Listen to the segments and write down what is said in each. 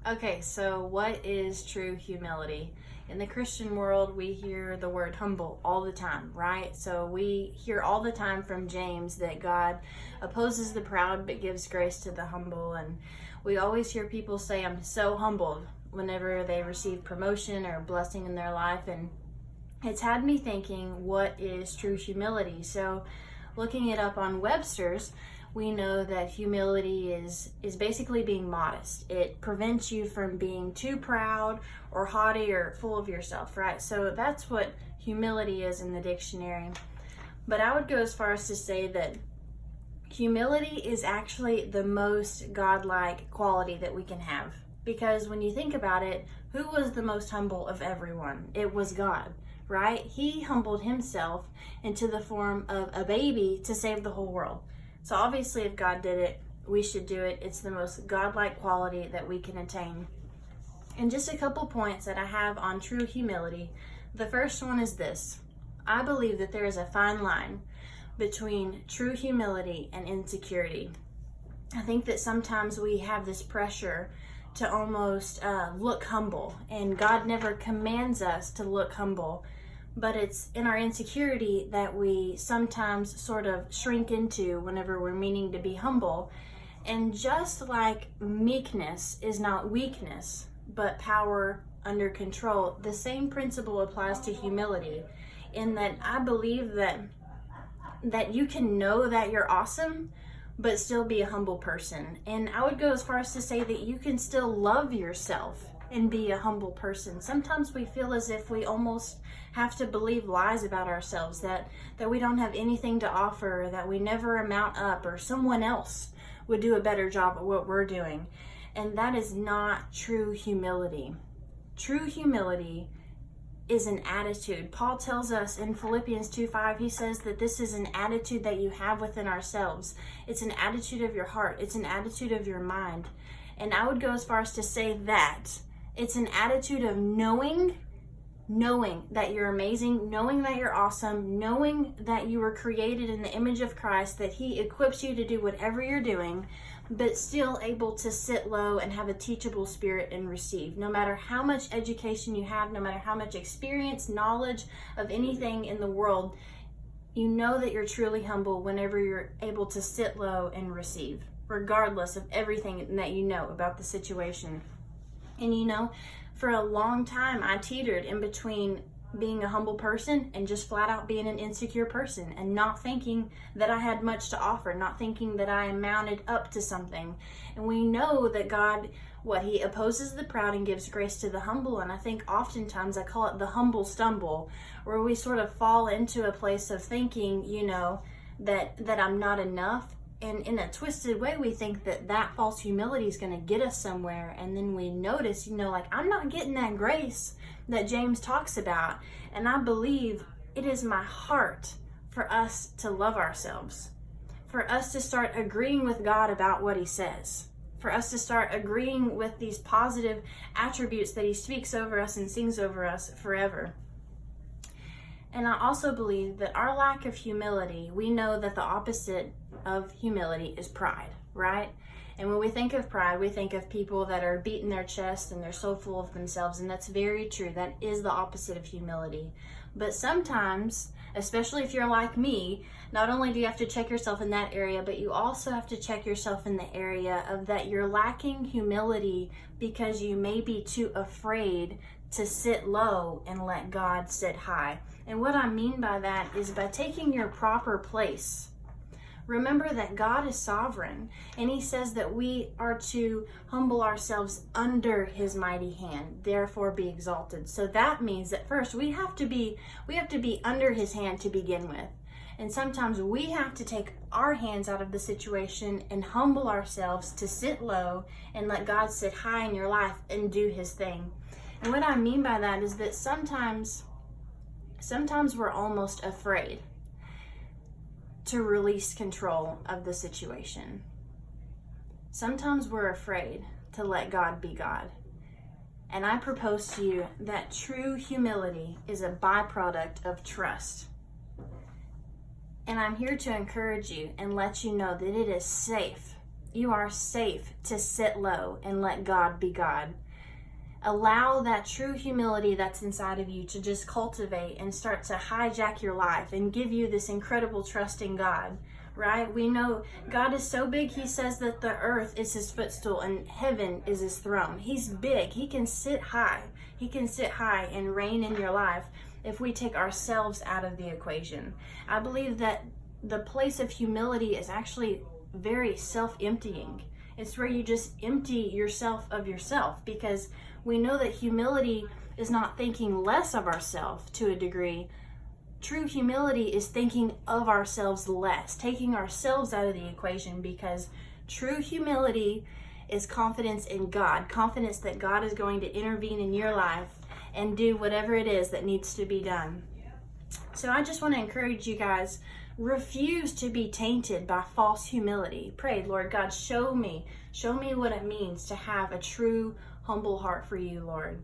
Okay, so what is true humility? In the Christian world, we hear the word humble all the time, right? So we hear all the time from James that God opposes the proud but gives grace to the humble. And we always hear people say, I'm so humbled whenever they receive promotion or blessing in their life. And it's had me thinking, what is true humility? So looking it up on Webster's, we know that humility is basically being modest. It prevents you from being too proud or haughty or full of yourself, right? So that's what humility is in the dictionary. But I would go as far as to say that humility is actually the most godlike quality that we can have. Because when you think about it, who was the most humble of everyone? It was God, right? He humbled himself into the form of a baby to save the whole world. So obviously if God did it, we should do it. It's the most godlike quality that we can attain. And just a couple points that I have on true humility. The first one is this. I believe that there is a fine line between true humility and insecurity. I think that sometimes we have this pressure to almost look humble, and God never commands us to look humble. But it's in our insecurity that we sometimes sort of shrink into whenever we're meaning to be humble. And just like meekness is not weakness, but power under control, the same principle applies to humility, in that I believe that you can know that you're awesome, but still be a humble person. And I would go as far as to say that you can still love yourself and be a humble person. Sometimes we feel as if we almost have to believe lies about ourselves, that we don't have anything to offer, that we never amount up, or someone else would do a better job at what we're doing. And that is not true humility. True humility is an attitude. Paul tells us in Philippians 2:5, he says that this is an attitude that you have within ourselves. It's an attitude of your heart. It's an attitude of your mind. And I would go as far as to say that it's an attitude of knowing that you're amazing, knowing that you're awesome, knowing that you were created in the image of Christ, that he equips you to do whatever you're doing, but still able to sit low and have a teachable spirit and receive. No matter how much education you have, no matter how much experience, knowledge of anything in the world, you know that you're truly humble whenever you're able to sit low and receive, regardless of everything that you know about the situation. And for a long time, I teetered in between being a humble person and just flat out being an insecure person, and not thinking that I had much to offer, not thinking that I amounted up to something. And we know that God, he opposes the proud and gives grace to the humble. And I think oftentimes I call it the humble stumble, where we sort of fall into a place of thinking, that I'm not enough. And in a twisted way, we think that false humility is going to get us somewhere. And then we notice, I'm not getting that grace that James talks about. And I believe it is my heart for us to love ourselves, for us to start agreeing with God about what he says, for us to start agreeing with these positive attributes that he speaks over us and sings over us forever. And I also believe that our lack of humility, we know that the opposite of humility is pride, right? And when we think of pride, we think of people that are beating their chest and they're so full of themselves. And that's very true. That is the opposite of humility. But sometimes, especially if you're like me, not only do you have to check yourself in that area, but you also have to check yourself in the area of that you're lacking humility because you may be too afraid to sit low and let God sit high. And what I mean by that is by taking your proper place. Remember that God is sovereign, and he says that we are to humble ourselves under his mighty hand, therefore be exalted. So that means that first we have to be under his hand to begin with. And sometimes we have to take our hands out of the situation and humble ourselves to sit low and let God sit high in your life and do his thing. And what I mean by that is that sometimes we're almost afraid to release control of the situation. Sometimes we're afraid to let God be God. And I propose to you that true humility is a byproduct of trust. And I'm here to encourage you and let you know that it is safe You are safe to sit low and let God be God. Allow that true humility that's inside of you to just cultivate and start to hijack your life and give you this incredible trust in God, right? We know God is so big, he says that the earth is his footstool and heaven is his throne. He's big. He can sit high. He can sit high and reign in your life if we take ourselves out of the equation. I believe that the place of humility is actually very self-emptying. It's where you just empty yourself of yourself, because we know that humility is not thinking less of ourselves to a degree. True humility is thinking of ourselves less, taking ourselves out of the equation, because true humility is confidence in God, confidence that God is going to intervene in your life and do whatever it is that needs to be done. So I just want to encourage you guys, refuse to be tainted by false humility. Pray, Lord God, show me what it means to have a true, humble heart for you, Lord.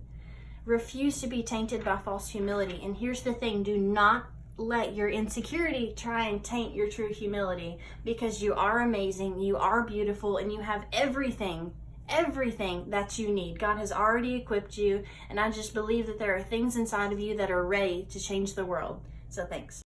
Refuse to be tainted by false humility. And here's the thing, do not let your insecurity try and taint your true humility, because you are amazing, you are beautiful, and you have everything that you need. God has already equipped you, and I just believe that there are things inside of you that are ready to change the world. So thanks.